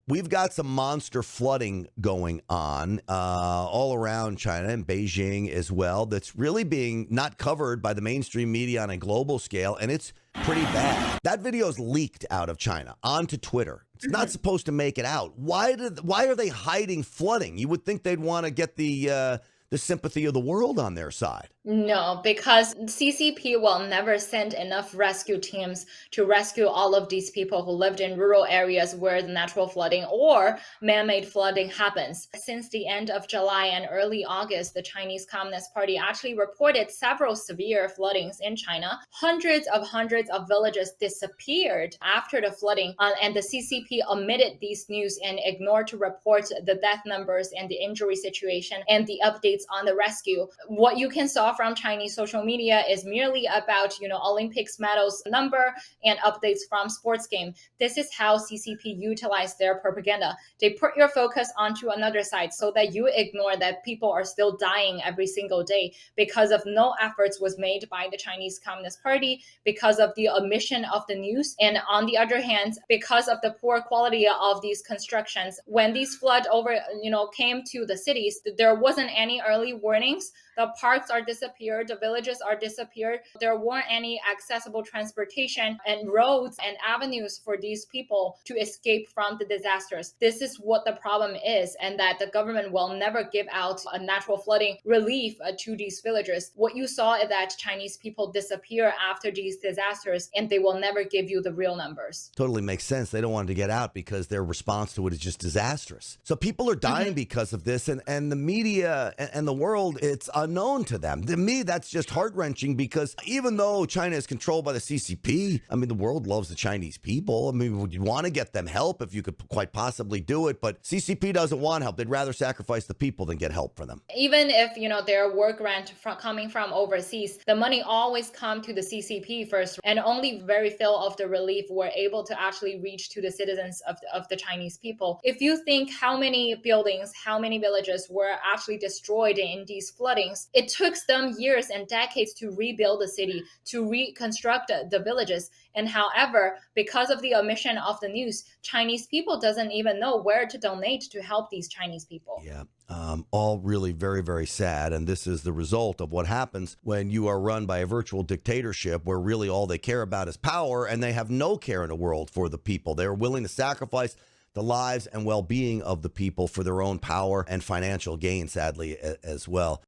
We've got some monster flooding going on all around China and Beijing as well that's really being not covered by the mainstream media on a global scale, and it's pretty bad. That video is leaked out of China onto Twitter. It's not supposed to make it out. Why are they hiding flooding? You would think they'd want to get the sympathy of the world on their side. No, because CCP will never send enough rescue teams to rescue all of these people who lived in rural areas where the natural flooding or man-made flooding happens. Since the end of July and early August, the Chinese Communist Party actually reported several severe floodings in China. Hundreds of villages disappeared after the flooding, and the CCP omitted these news and ignored to report the death numbers and the injury situation and the updates on the rescue. What you can saw from Chinese social media is merely about, Olympics medals number and updates from sports game. This is how CCP utilized their propaganda. They put your focus onto another side so that you ignore that people are still dying every single day because of no efforts was made by the Chinese Communist Party, because of the omission of the news. And on the other hand, because of the poor quality of these constructions, when these flood came to the cities, there wasn't any early warnings. The parks are disappeared, the villages are disappeared. There weren't any accessible transportation and roads and avenues for these people to escape from the disasters. This is what the problem is, and that the government will never give out a natural flooding relief to these villagers. What you saw is that Chinese people disappear after these disasters, and they will never give you the real numbers. Totally makes sense. They don't want to get out because their response to it is just disastrous. So people are dying because of this, and the media and the world, it's unknown to them. To me, that's just heart-wrenching because even though China is controlled by the CCP, the world loves the Chinese people. Would you want to get them help if you could quite possibly do it? But CCP doesn't want help. They'd rather sacrifice the people than get help for them. Even if, there were grants coming from overseas, the money always come to the CCP first, and only very few of the relief were able to actually reach to the citizens of the Chinese people. If you think how many buildings, how many villages were actually destroyed in these floodings, it took them years and decades to rebuild the city, to reconstruct the villages. And however, because of the omission of the news, Chinese people doesn't even know where to donate to help these Chinese people. Yeah. All really very, very sad. And this is the result of what happens when you are run by a virtual dictatorship where really all they care about is power, and they have no care in the world for the people. They're willing to sacrifice the lives and well-being of the people for their own power and financial gain, sadly, as well.